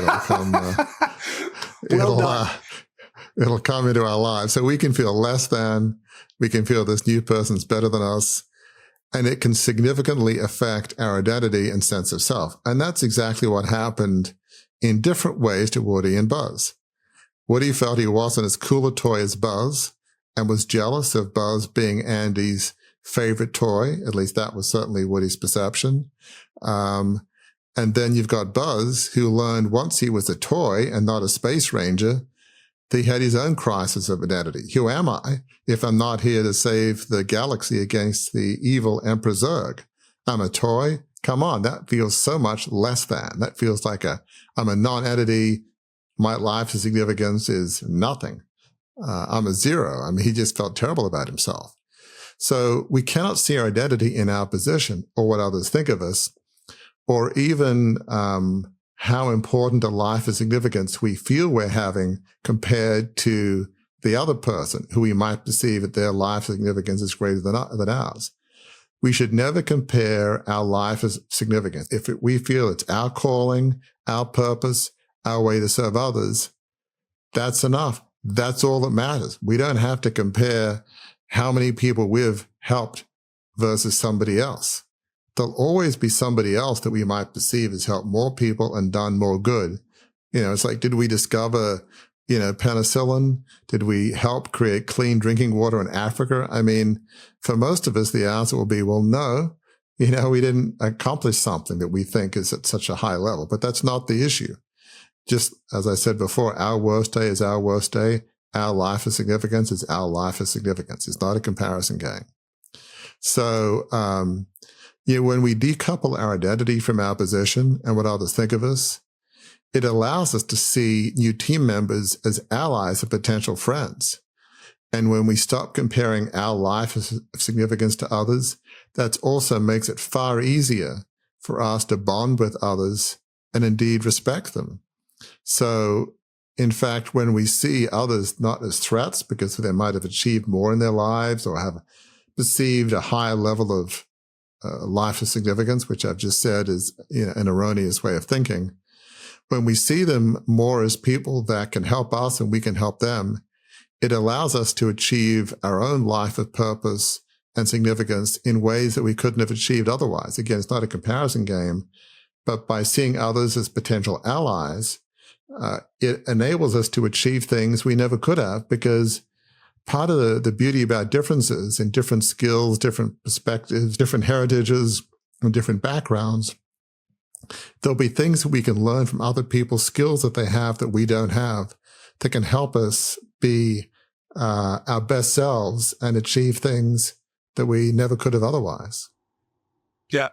It'll come into our lives. So we can feel less than, we can feel this new person's better than us, and it can significantly affect our identity and sense of self. And that's exactly what happened in different ways to Woody and Buzz. Woody felt he wasn't as cool a toy as Buzz and was jealous of Buzz being Andy's favorite toy. At least that was certainly Woody's perception. And then you've got Buzz, who learned once he was a toy and not a space ranger, that he had his own crisis of identity. Who am I if I'm not here to save the galaxy against the evil Emperor Zurg? I'm a toy? Come on, that feels so much less than. That feels like I'm a non-entity. My life's significance is nothing. I'm a zero. I mean, he just felt terrible about himself. So we cannot see our identity in our position or what others think of us, or even how important a life of significance we feel we're having compared to the other person who we might perceive that their life significance is greater than ours. We should never compare our life as significance. If we feel it's our calling, our purpose, our way to serve others, that's enough. That's all that matters. We don't have to compare how many people we've helped versus somebody else. There'll always be somebody else that we might perceive has helped more people and done more good. It's like, did we discover, penicillin? Did we help create clean drinking water in Africa? I mean, for most of us, the answer will be, well, no, we didn't accomplish something that we think is at such a high level, but that's not the issue. Just as I said before, our worst day is our worst day. Our life of significance is our life of significance. It's not a comparison game. So, when we decouple our identity from our position and what others think of us, it allows us to see new team members as allies and potential friends. And when we stop comparing our life of significance to others, that also makes it far easier for us to bond with others and indeed respect them. So, in fact, when we see others not as threats because they might have achieved more in their lives or have perceived a higher level of life of significance, which I've just said is an erroneous way of thinking, when we see them more as people that can help us and we can help them, it allows us to achieve our own life of purpose and significance in ways that we couldn't have achieved otherwise. Again, it's not a comparison game, but by seeing others as potential allies, it enables us to achieve things we never could have, because part of the beauty about differences in different skills, different perspectives, different heritages, and different backgrounds, there'll be things that we can learn from other people's skills that they have that we don't have, that can help us be our best selves and achieve things that we never could have otherwise. Yeah.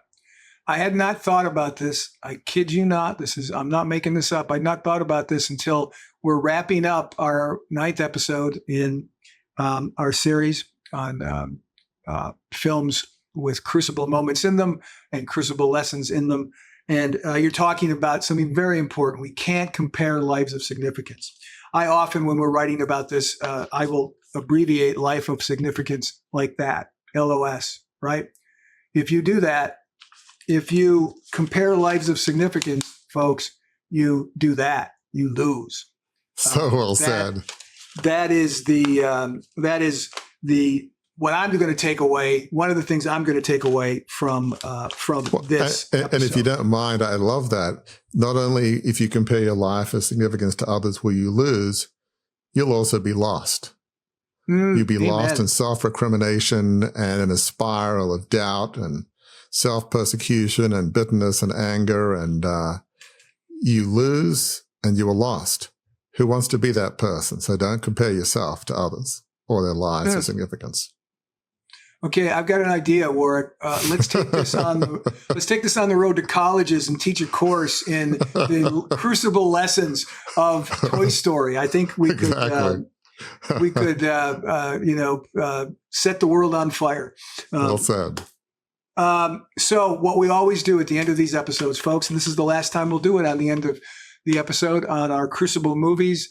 I had not thought about this. I kid you not. I'm not making this up. I'd not thought about this until we're wrapping up our 9th episode in our series on films with crucible moments in them and crucible lessons in them. And you're talking about something very important. We can't compare lives of significance. I often, when we're writing about this, I will abbreviate life of significance like that, LOS, right? If you do that, if you compare lives of significance, folks, you do that, you lose. So well said. That is what I'm going to take away. One of the things I'm going to take away from this episode. And if you don't mind, I love that. Not only if you compare your life of significance to others, will you lose, you'll also be lost. You'll be lost in self-recrimination and in a spiral of doubt and self-persecution and bitterness and anger, and you lose and you are lost. Who wants to be that person? So don't compare yourself to others or their lives of significance. Okay, I've got an idea, Warwick. Let's take this on the road to colleges and teach a course in the crucible lessons of Toy Story. I think we could set the world on fire. Well said. So what we always do at the end of these episodes, folks, and this is the last time we'll do it on the end of the episode on our Crucible Movies,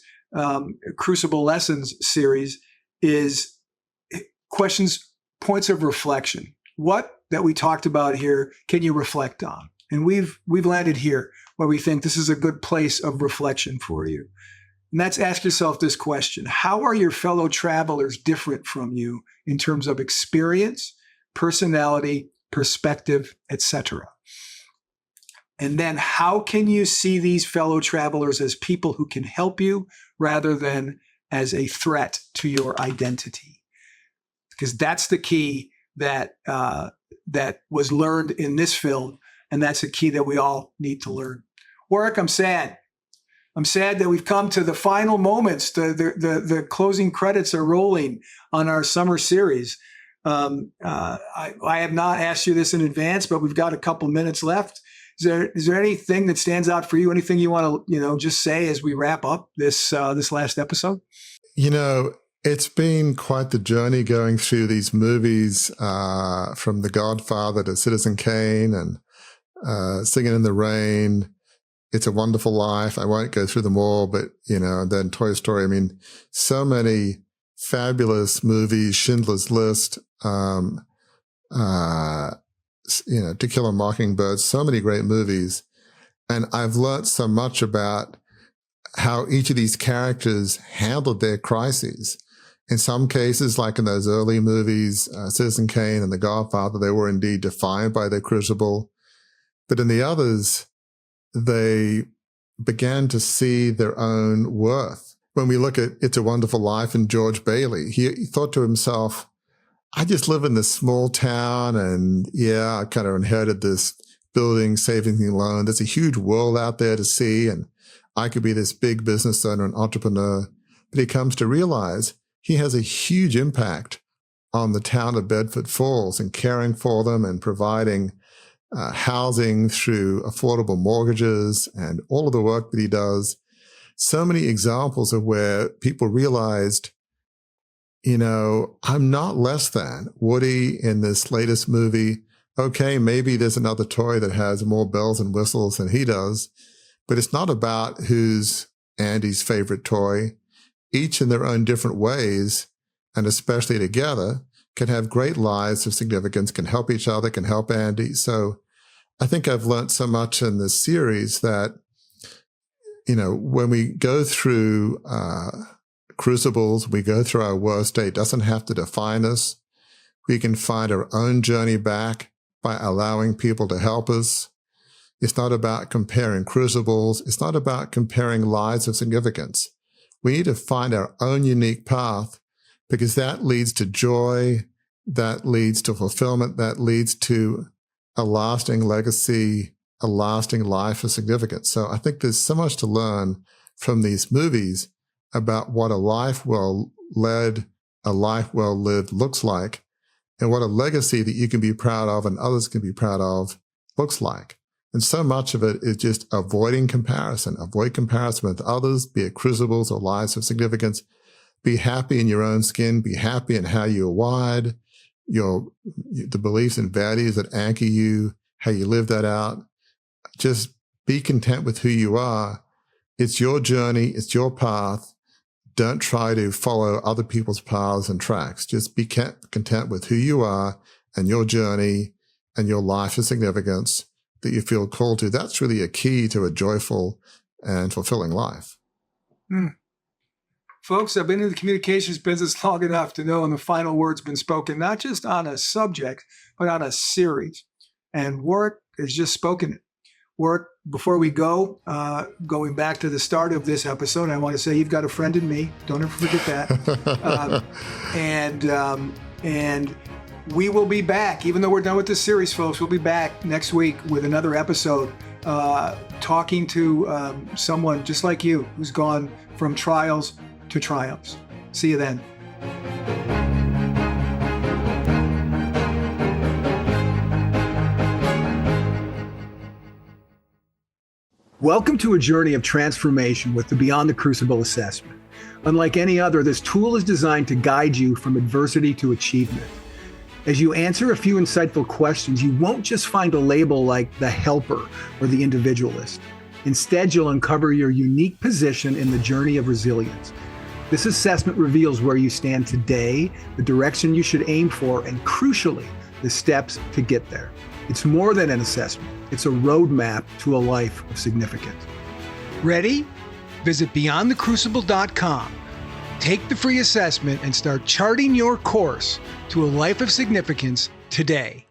Crucible Lessons series, is questions, points of reflection. What that we talked about here can you reflect on? And we've landed here where we think this is a good place of reflection for you. And that's ask yourself this question: how are your fellow travelers different from you in terms of experience, personality, perspective, etc.? And then how can you see these fellow travelers as people who can help you rather than as a threat to your identity? Because that's the key that was learned in this film, and that's a key that we all need to learn. Warwick, I'm sad. I'm sad that we've come to the final moments. The closing credits are rolling on our summer series. I have not asked you this in advance, but we've got a couple minutes left. Is there anything that stands out for you? Anything you want to, just say as we wrap up this last episode? It's been quite the journey going through these movies, from The Godfather to Citizen Kane and Singing in the Rain, It's a Wonderful Life. I won't go through them all, but, then Toy Story. I mean, so many fabulous movies, Schindler's List, To Kill a Mockingbird, so many great movies. And I've learned so much about how each of these characters handled their crises. In some cases, like in those early movies, Citizen Kane and The Godfather, they were indeed defined by their crucible. But in the others, they began to see their own worth. When we look at It's a Wonderful Life and George Bailey, he thought to himself, I just live in this small town and I kind of inherited this building, savings and loan. There's a huge world out there to see and I could be this big business owner and entrepreneur. But he comes to realize he has a huge impact on the town of Bedford Falls and caring for them and providing housing through affordable mortgages and all of the work that he does. So many examples of where people realized, I'm not less than Woody in this latest movie. Okay, maybe there's another toy that has more bells and whistles than he does, but it's not about who's Andy's favorite toy. Each in their own different ways, and especially together, can have great lives of significance, can help each other, can help Andy. So I think I've learned so much in this series that, when we go through crucibles, we go through our worst day, it doesn't have to define us. We can find our own journey back by allowing people to help us. It's not about comparing crucibles. It's not about comparing lives of significance. We need to find our own unique path because that leads to joy, that leads to fulfillment, that leads to a lasting legacy, a lasting life of significance. So I think there's so much to learn from these movies about what a life well led, a life well lived looks like, and what a legacy that you can be proud of and others can be proud of looks like. And so much of it is just avoiding comparison. Avoid comparison with others, be it crucibles or lives of significance. Be happy in your own skin. Be happy in how you're wired, the beliefs and values that anchor you, how you live that out. Just be content with who you are. It's your journey. It's your path. Don't try to follow other people's paths and tracks. Just be content with who you are and your journey and your life of significance that you feel called to. That's really a key to a joyful and fulfilling life. Folks, I've been in the communications business long enough to know when the final word's been spoken, not just on a subject, but on a series. And Warwick has just spoken it. Warwick, before we go, going back to the start of this episode, I want to say you've got a friend in me. Don't ever forget that. And we will be back, even though we're done with this series, folks. We'll be back next week with another episode, talking to someone just like you who's gone from trials to triumphs. See you then. Welcome to a journey of transformation with the Beyond the Crucible assessment. Unlike any other, this tool is designed to guide you from adversity to achievement. As you answer a few insightful questions, you won't just find a label like the helper or the individualist. Instead, you'll uncover your unique position in the journey of resilience. This assessment reveals where you stand today, the direction you should aim for, and crucially, the steps to get there. It's more than an assessment. It's a roadmap to a life of significance. Ready? Visit beyondthecrucible.com. Take the free assessment and start charting your course to a life of significance today.